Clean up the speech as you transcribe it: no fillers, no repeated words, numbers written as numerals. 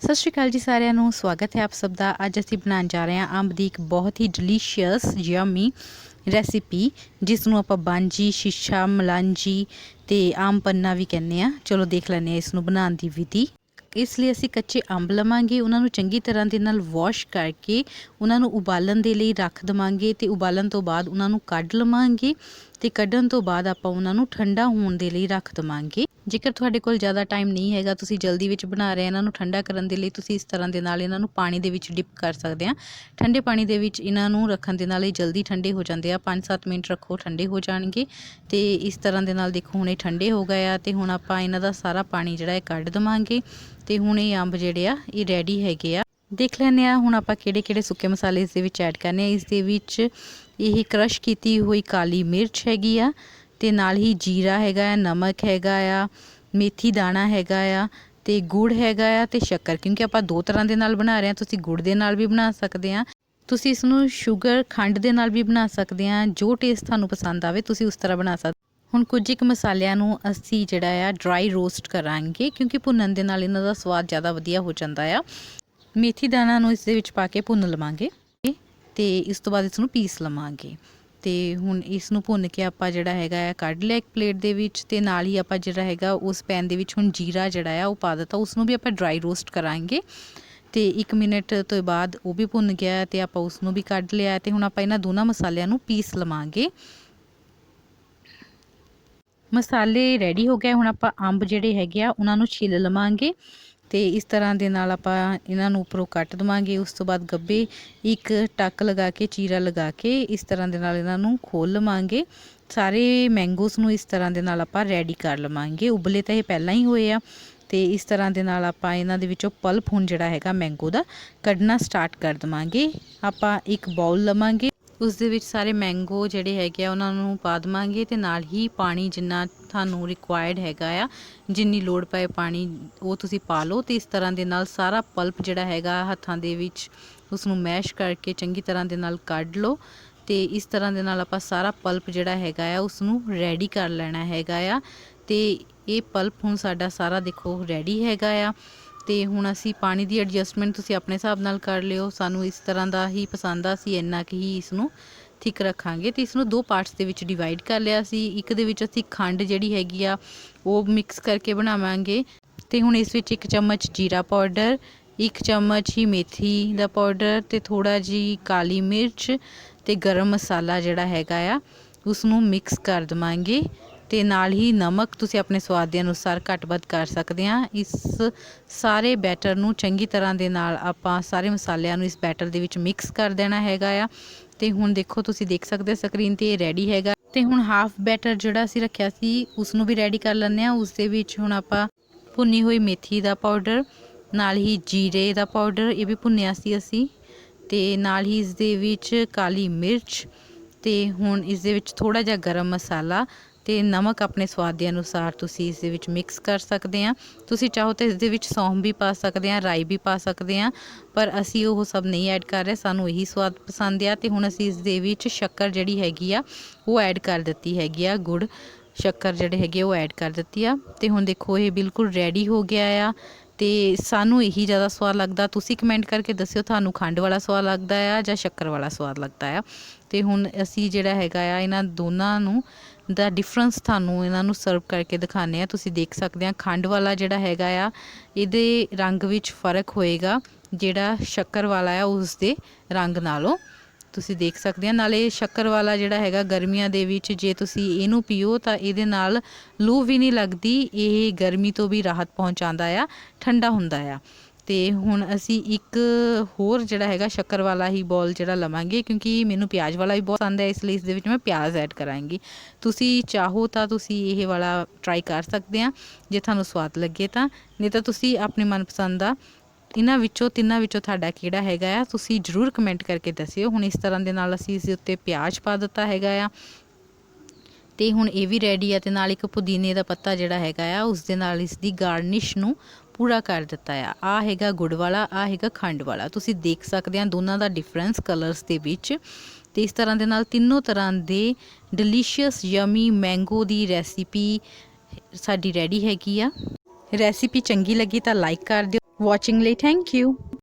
सत श्री अकाल जी सारिਆਂ ਨੂੰ स्वागत है आप सब ਦਾ। ਅੱਜ ਅਸੀਂ ਬਣਾਉਣ ਜਾ ਰਹੇ ਹਾਂ ਅੰਬ ਦੀ ਇੱਕ ਬਹੁਤ ਹੀ ਡਿਲੀਸ਼ੀਅਸ ਯਮੀ ਰੈਸਿਪੀ ਜਿਸ ਨੂੰ ਆਪਾਂ ਬਾਂਜੀ, ਸ਼ੀਸ਼ਾ, ਮਲਾਂਜੀ ਤੇ ਆਮ ਪੰਨਾ ਵੀ ਕਹਿੰਦੇ ਆ। ਚਲੋ ਦੇਖ ਲੈਂਦੇ ਹਾਂ ਇਸ ਨੂੰ ਬਣਾਉਣ ਦੀ ਵਿਧੀ। ਇਸ ਲਈ ਅਸੀਂ ਕੱਚੇ ਅੰਬ ਲਵਾਂਗੇ, ਉਹਨਾਂ ਨੂੰ ਚੰਗੀ ਤਰ੍ਹਾਂ ਦੇ ਨਾਲ ਵਾਸ਼ ਕਰਕੇ ਉਹਨਾਂ ਨੂੰ ਉਬਾਲਣ ਦੇ ਲਈ ਰੱਖ ਦੇਵਾਂਗੇ ਤੇ ਉਬਾਲਣ ਤੋਂ ਬਾਅਦ ਉਹਨਾਂ ਨੂੰ ਕੱਢ ਲਵਾਂਗੇ ਤੇ ਕੱਢਣ ਤੋਂ ਬਾਅਦ ਆਪਾਂ ਉਹਨਾਂ ਨੂੰ ਠੰਡਾ ਹੋਣ ਦੇ ਲਈ ਰੱਖ ਦੇਵਾਂਗੇ। ਜੇਕਰ ਤੁਹਾਡੇ ਕੋਲ ज़्यादा टाइम नहीं हैगा, ਤੁਸੀਂ ਜਲਦੀ ਵਿੱਚ ਬਣਾ ਰਹੇ ਇਹਨਾਂ ਨੂੰ ਠੰਡਾ ਕਰਨ ਦੇ ਲਈ ਤੁਸੀਂ ਇਸ ਤਰ੍ਹਾਂ ਦੇ ਨਾਲ ਇਹਨਾਂ ਨੂੰ ਪਾਣੀ ਦੇ ਵਿੱਚ ਡਿਪ ਕਰ ਸਕਦੇ ਆ। ਠੰਡੇ ਪਾਣੀ ਦੇ ਵਿੱਚ ਇਹਨਾਂ ਨੂੰ ਰੱਖਣ ਦੇ ਨਾਲ ਇਹ ਜਲਦੀ ਠੰਡੇ ਹੋ ਜਾਂਦੇ ਆ। 5-7 ਮਿੰਟ ਰੱਖੋ, ਠੰਡੇ ਹੋ ਜਾਣਗੇ। ਤੇ ਇਸ ਤਰ੍ਹਾਂ ਦੇ ਨਾਲ ਦੇਖੋ ਹੁਣ ਇਹ ਠੰਡੇ ਹੋ ਗਏ ਆ ਤੇ ਹੁਣ ਆਪਾਂ ਇਹਨਾਂ ਦਾ ਸਾਰਾ ਪਾਣੀ ਜਿਹੜਾ ਹੈ ਕੱਢ ਦੇਵਾਂਗੇ ਤੇ ਹੁਣ ਇਹ ਅੰਬ ਜਿਹੜੇ ਆ ਇਹ ਰੈਡੀ ਹੈਗੇ ਆ। ਦੇਖ ਲੈਂਦੇ ਆ ਹੁਣ ਆਪਾਂ ਕਿਹੜੇ ਸੁੱਕੇ ਮਸਾਲੇ ਇਸ ਦੇ ਵਿੱਚ ਐਡ ਕਰਨੇ ਆ। ਇਸ ਦੇ ਵਿੱਚ ਇਹ ਕ੍ਰਸ਼ ਕੀਤੀ ਹੋਈ ਕਾਲੀ ਮਿਰਚ ਹੈਗੀ ਆ ਤੇ ਨਾਲ ਹੀ जीरा हैगा, नमक हैगा आ, मेथी दाना हैगा आ ते गुड़ हैगा आ ते शक्कर। क्योंकि आप दो तरह के नाल बना रहे हैं, तुसी गुड़ दे नाल भी बना सकते हैं, तुसी इसनूं शुगर खंड दे नाल भी बना सकते हैं। जो टेस्ट थानू पसंद आवे तुसी उस तरह बना सकते। हुण कुछ एक मसालिਆਂ ਨੂੰ ਅਸੀਂ ਜਿਹੜਾ ਆ ड्राई रोस्ट करांगे क्योंकि भुन्नण ਦੇ ਨਾਲ ਇਹਨਾਂ ਦਾ ਸਵਾਦ ਜ਼ਿਆਦਾ ਵਧੀਆ ਹੋ ਜਾਂਦਾ ਆ। ਮੇਥੀ ਦਾਣਾ ਨੂੰ ਇਸ ਦੇ ਵਿੱਚ ਪਾ ਕੇ ਭੁੰਨ ਲਵਾਂਗੇ ਤੇ ਇਸ ਤੋਂ ਬਾਅਦ ਇਸ ਨੂੰ ਪੀਸ ਲਵਾਂਗੇ। ਤੇ ਹੁਣ ਇਸ ਨੂੰ ਭੁੰਨ ਕੇ ਆਪਾਂ ਜਿਹੜਾ ਹੈਗਾ ਆ ਕੱਢ ਲਿਆ ਇੱਕ ਪਲੇਟ ਦੇ ਵਿੱਚ ਤੇ ਨਾਲ ਹੀ ਆਪਾਂ ਜਿਹੜਾ ਹੈਗਾ ਉਸ ਪੈਨ ਦੇ ਵਿੱਚ ਹੁਣ ਜੀਰਾ ਜਿਹੜਾ ਆ ਉਹ ਪਾ ਦਿੱਤਾ। ਉਸ ਨੂੰ ਵੀ ਆਪਾਂ ਡਰਾਈ ਰੋਸਟ ਕਰਾਂਗੇ ਤੇ 1 ਮਿੰਟ ਤੋਂ ਬਾਅਦ ਉਹ ਵੀ ਭੁੰਨ ਗਿਆ ਤੇ ਆਪਾਂ ਉਸ ਨੂੰ ਵੀ ਕੱਢ ਲਿਆ ਤੇ ਹੁਣ ਆਪਾਂ ਇਹਨਾਂ ਦੋਨਾਂ ਮਸਾਲਿਆਂ ਨੂੰ ਪੀਸ ਲਵਾਂਗੇ। ਮਸਾਲੇ ਰੈਡੀ ਹੋ ਗਏ। ਹੁਣ ਆਪਾਂ ਅੰਬ ਜਿਹੜੇ ਹੈਗੇ ਆ ਉਹਨਾਂ ਨੂੰ ਛਿੱਲ ਲਵਾਂਗੇ ਤੇ ਇਸ ਤਰ੍ਹਾਂ ਦੇ ਨਾਲ ਆਪਾਂ ਇਹਨਾਂ ਨੂੰ ਉੱਪਰੋਂ ਕੱਟ ਦਵਾਂਗੇ। ਉਸ ਤੋਂ ਬਾਅਦ ਗੱਬੇ ਇੱਕ ਟੱਕ ਲਗਾ ਕੇ ਚੀਰਾ ਲਗਾ ਕੇ ਇਸ ਤਰ੍ਹਾਂ ਦੇ ਨਾਲ ਇਹਨਾਂ ਨੂੰ ਖੋਲ ਲਵਾਂਗੇ। ਸਾਰੇ ਮੈਂਗੋਸ ਨੂੰ ਇਸ ਤਰ੍ਹਾਂ ਦੇ ਨਾਲ ਆਪਾਂ ਰੈਡੀ ਕਰ ਲਵਾਂਗੇ। ਉਬਲੇ ਤਾਂ ਇਹ ਪਹਿਲਾਂ ਹੀ ਹੋਏ ਆ ਤੇ ਇਸ ਤਰ੍ਹਾਂ ਦੇ ਨਾਲ ਆਪਾਂ ਇਹਨਾਂ ਦੇ ਵਿੱਚੋਂ ਪਲਪ ਹੁਣ ਜਿਹੜਾ ਹੈਗਾ ਮੈਂਗੋ ਦਾ ਕੱਢਣਾ ਸਟਾਰਟ ਕਰ ਦਵਾਂਗੇ। ਆਪਾਂ ਇੱਕ ਬਾਉਲ ਲਵਾਂਗੇ, ਉਸ ਦੇ ਵਿੱਚ ਸਾਰੇ ਮੈਂਗੋ ਜਿਹੜੇ ਹੈਗੇ ਆ ਉਹਨਾਂ ਨੂੰ ਪਾ ਦੇਵਾਂਗੇ ਤੇ ਨਾਲ ਹੀ ਪਾਣੀ ਜਿੰਨਾ ਤੁਹਾਨੂੰ ਰਿਕੁਆਇਰਡ ਹੈਗਾ ਆ, ਜਿੰਨੀ ਲੋੜ ਪਏ ਪਾਣੀ ਉਹ ਤੁਸੀਂ ਪਾ ਲਓ। ਤੇ ਇਸ ਤਰ੍ਹਾਂ ਦੇ ਨਾਲ ਸਾਰਾ ਪਲਪ ਜਿਹੜਾ ਹੈਗਾ ਹੱਥਾਂ ਦੇ ਵਿੱਚ ਉਸ ਨੂੰ ਮੈਸ਼ ਕਰਕੇ ਚੰਗੀ ਤਰ੍ਹਾਂ ਦੇ ਨਾਲ ਕੱਢ ਲਓ ਤੇ ਇਸ ਤਰ੍ਹਾਂ ਦੇ ਨਾਲ ਆਪਾਂ ਸਾਰਾ ਪਲਪ ਜਿਹੜਾ ਹੈਗਾ ਆ ਉਸ ਨੂੰ ਰੈਡੀ ਕਰ ਲੈਣਾ ਹੈਗਾ ਆ। ਤੇ ਇਹ ਪਲਪ ਹੁਣ ਸਾਡਾ ਸਾਰਾ ਦੇਖੋ ਰੈਡੀ ਹੈਗਾ ਆ। ਤੇ ਹੁਣ ਅਸੀਂ ਪਾਣੀ ਦੀ ਐਡਜਸਟਮੈਂਟ ਤੁਸੀਂ ਆਪਣੇ ਹਿਸਾਬ ਨਾਲ ਕਰ ਲਿਓ। ਸਾਨੂੰ ਇਸ ਤਰ੍ਹਾਂ ਦਾ ਹੀ ਪਸੰਦ ਆ, ਅਸੀਂ ਇੰਨਾ ਕੁ ਹੀ ਇਸ ਨੂੰ ਥਿਕ ਰੱਖਾਂਗੇ ਤੇ ਇਸ ਨੂੰ 2 ਪਾਰਟਸ ਦੇ ਵਿੱਚ ਡਿਵਾਈਡ ਕਰ ਲਿਆ ਸੀ। ਇੱਕ ਦੇ ਵਿੱਚ ਅਸੀਂ ਖੰਡ ਜਿਹੜੀ ਹੈਗੀ ਆ ਉਹ ਮਿਕਸ ਕਰਕੇ ਬਣਾਵਾਂਗੇ ਤੇ ਹੁਣ ਇਸ ਵਿੱਚ 1 ਚਮਚ ਜੀਰਾ ਪਾਊਡਰ, 1 ਚਮਚ ਹੀ ਮੇਥੀ ਦਾ ਪਾਊਡਰ ਤੇ ਥੋੜਾ ਜੀ ਕਾਲੀ ਮਿਰਚ ਤੇ ਗਰਮ ਮਸਾਲਾ ਜਿਹੜਾ ਹੈਗਾ ਆ ਉਸ ਨੂੰ ਮਿਕਸ ਕਰ ਦਵਾਂਗੇ ਤੇ ਨਾਲ ਹੀ ਨਮਕ ਤੁਸੀਂ ਆਪਣੇ ਸਵਾਦ ਦੇ ਅਨੁਸਾਰ ਘੱਟ ਵੱਧ ਕਰ ਸਕਦੇ ਆ। ਇਸ ਸਾਰੇ ਬੈਟਰ ਨੂੰ ਚੰਗੀ ਤਰ੍ਹਾਂ ਦੇ ਨਾਲ ਆਪਾਂ ਸਾਰੇ ਮਸਾਲਿਆਂ ਨੂੰ ਇਸ ਬੈਟਰ ਦੇ ਵਿੱਚ ਮਿਕਸ ਕਰ ਦੇਣਾ ਹੈਗਾ ਆ। ਤੇ ਹੁਣ ਦੇਖੋ ਤੁਸੀਂ ਦੇਖ ਸਕਦੇ ਸਕਰੀਨ ਤੇ ਇਹ ਰੈਡੀ ਹੈਗਾ। ਤੇ ਹੁਣ ਹਾਫ ਬੈਟਰ ਜਿਹੜਾ ਅਸੀਂ ਰੱਖਿਆ ਸੀ ਉਸ ਨੂੰ ਵੀ ਰੈਡੀ ਕਰ ਲੈਂਦੇ ਆ। ਉਸ ਦੇ ਵਿੱਚ ਹੁਣ ਆਪਾਂ ਭੁੰਨੀ ਹੋਈ ਮੇਥੀ ਦਾ ਪਾਊਡਰ, ਨਾਲ ਹੀ ਜੀਰੇ ਦਾ ਪਾਊਡਰ ਇਹ ਵੀ ਭੁੰਨਿਆ ਸੀ ਅਸੀਂ, ਤੇ ਨਾਲ ਹੀ ਇਸ ਦੇ ਵਿੱਚ ਕਾਲੀ ਮਿਰਚ ਤੇ ਹੁਣ ਇਸ ਦੇ ਵਿੱਚ ਥੋੜਾ ਜਿਹਾ ਗਰਮ ਮਸਾਲਾ ਤੇ ਨਮਕ ਆਪਣੇ ਸਵਾਦ ਦੇ ਅਨੁਸਾਰ ਤੁਸੀਂ ਇਸ ਦੇ ਵਿੱਚ ਮਿਕਸ ਕਰ ਸਕਦੇ ਆ। ਤੁਸੀਂ ਚਾਹੋ ਤਾਂ ਇਸ ਦੇ ਵਿੱਚ ਸੌਂਫ ਵੀ ਪਾ ਸਕਦੇ ਆ, ਰਾਈ ਵੀ ਪਾ ਸਕਦੇ ਆ, ਪਰ ਅਸੀਂ ਉਹ ਸਭ ਨਹੀਂ ਐਡ ਕਰ ਰਹੇ, ਸਾਨੂੰ ਇਹੀ ਸਵਾਦ ਪਸੰਦ ਆ। ਤੇ ਹੁਣ ਅਸੀਂ ਇਸ ਦੇ ਵਿੱਚ ਸ਼ੱਕਰ ਜਿਹੜੀ ਹੈਗੀ ਆ ਉਹ ਐਡ ਕਰ ਦਿੱਤੀ ਹੈਗੀ ਆ, ਗੁੜ ਸ਼ੱਕਰ ਜਿਹੜੇ ਹੈਗੇ ਉਹ ਐਡ ਕਰ ਦਿੱਤੀ ਆ। ਤੇ ਹੁਣ ਦੇਖੋ ਇਹ ਬਿਲਕੁਲ ਰੈਡੀ ਹੋ ਗਿਆ ਆ ਤੇ ਸਾਨੂੰ ਇਹੀ ਜ਼ਿਆਦਾ ਸਵਾਦ ਲੱਗਦਾ। ਤੁਸੀਂ ਕਮੈਂਟ ਕਰਕੇ ਦੱਸਿਓ ਤੁਹਾਨੂੰ ਖੰਡ ਵਾਲਾ ਸਵਾਦ ਲੱਗਦਾ ਆ ਜਾਂ ਸ਼ੱਕਰ ਵਾਲਾ ਸਵਾਦ ਲੱਗਦਾ ਆ। ਤੇ ਹੁਣ ਅਸੀਂ ਜਿਹੜਾ ਹੈਗਾ ਆ ਇਹਨਾਂ ਦੋਨਾਂ ਨੂੰ ਦਾ ਡਿਫਰੈਂਸ ਤੁਹਾਨੂੰ ਇਹਨਾਂ ਨੂੰ ਸਰਵ ਕਰਕੇ ਦਿਖਾਉਂਦੇ ਆ। ਤੁਸੀਂ ਦੇਖ ਸਕਦੇ ਆ ਖੰਡ ਵਾਲਾ ਜਿਹੜਾ ਹੈਗਾ ਆ ਇਹਦੇ ਰੰਗ ਵਿੱਚ ਫ਼ਰਕ ਹੋਏਗਾ ਜਿਹੜਾ ਸ਼ੱਕਰ ਵਾਲਾ ਆ ਉਸ ਦੇ ਰੰਗ ਨਾਲੋਂ, ਤੁਸੀਂ ਦੇਖ ਸਕਦੇ ਆ। ਨਾਲੇ ਸ਼ੱਕਰ ਵਾਲਾ ਜਿਹੜਾ ਹੈਗਾ ਗਰਮੀਆਂ ਦੇ ਵਿੱਚ ਜੇ ਤੁਸੀਂ ਇਹਨੂੰ ਪੀਓ ਤਾਂ ਇਹਦੇ ਨਾਲ ਲੂ ਵੀ ਨਹੀਂ ਲੱਗਦੀ, ਇਹ ਗਰਮੀ ਤੋਂ ਵੀ ਰਾਹਤ ਪਹੁੰਚਾਉਂਦਾ ਆ, ਠੰਡਾ ਹੁੰਦਾ ਆ। ਤੇ ਹੁਣ ਅਸੀਂ ਇੱਕ ਹੋਰ ਜਿਹੜਾ ਹੈਗਾ ਸ਼ੱਕਰ ਵਾਲਾ ਹੀ ਬੋਲ ਜਿਹੜਾ ਲਵਾਂਗੇ ਕਿਉਂਕਿ ਮੈਨੂੰ ਪਿਆਜ਼ ਵਾਲਾ ਵੀ ਬਹੁਤ ਪਸੰਦ ਹੈ, ਇਸ ਲਈ ਇਸ ਦੇ ਵਿੱਚ ਮੈਂ ਪਿਆਜ਼ ਐਡ ਕਰਾਂਗੀ। ਤੁਸੀਂ ਚਾਹੋ ਤਾਂ ਤੁਸੀਂ ਇਹ ਵਾਲਾ ਟਰਾਈ ਕਰ ਸਕਦੇ ਆ ਜੇ ਤੁਹਾਨੂੰ ਸਵਾਦ ਲੱਗੇ ਤਾਂ, ਨਹੀਂ ਤਾਂ ਤੁਸੀਂ ਆਪਣੇ ਮਨਪਸੰਦ ਦਾ ਇਹਨਾਂ ਵਿੱਚੋਂ ਤਿੰਨਾਂ ਵਿੱਚੋਂ ਤੁਹਾਡਾ ਕਿਹੜਾ ਹੈਗਾ ਆ ਤੁਸੀਂ ਜ਼ਰੂਰ ਕਮੈਂਟ ਕਰਕੇ ਦੱਸਿਓ। ਹੁਣ ਇਸ ਤਰ੍ਹਾਂ ਦੇ ਨਾਲ ਅਸੀਂ ਇਸ ਦੇ ਉੱਤੇ ਪਿਆਜ਼ ਪਾ ਦਿੱਤਾ ਹੈਗਾ ਆ ਤੇ ਹੁਣ ਇਹ ਵੀ ਰੈਡੀ ਆ। ਤੇ ਨਾਲ ਇੱਕ ਪੁਦੀਨੇ ਦਾ ਪੱਤਾ ਜਿਹੜਾ ਹੈਗਾ ਆ ਉਸ ਦੇ ਨਾਲ ਇਸ ਦੀ ਗਾਰਨਿਸ਼ ਨੂੰ ਪੂਰਾ ਕਰ ਦਿੱਤਾ ਆ ਹੈਗਾ ਗੁੜ ਵਾਲਾ, ਆ ਹੈਗਾ ਖੰਡ ਵਾਲਾ। ਤੁਸੀਂ ਦੇਖ ਸਕਦੇ ਆ ਦੋਨਾਂ ਦਾ ਡਿਫਰੈਂਸ ਕਲਰਸ ਦੇ ਵਿੱਚ। ਤੇ ਇਸ ਤਰ੍ਹਾਂ ਦੇ ਨਾਲ ਤਿੰਨੋਂ ਤਰ੍ਹਾਂ ਦੇ ਡਿਲੀਸ਼ੀਅਸ ਯਮੀ ਮੈਂਗੋ ਦੀ ਰੈਸਿਪੀ ਸਾਡੀ ਰੈਡੀ ਹੈਗੀ ਆ। ਰੈਸਿਪੀ ਚੰਗੀ ਲੱਗੀ ਤਾਂ ਲਾਈਕ ਕਰ ਦਿਓ। ਵਾਚਿੰਗ ਲਈ ਥੈਂਕ ਯੂ।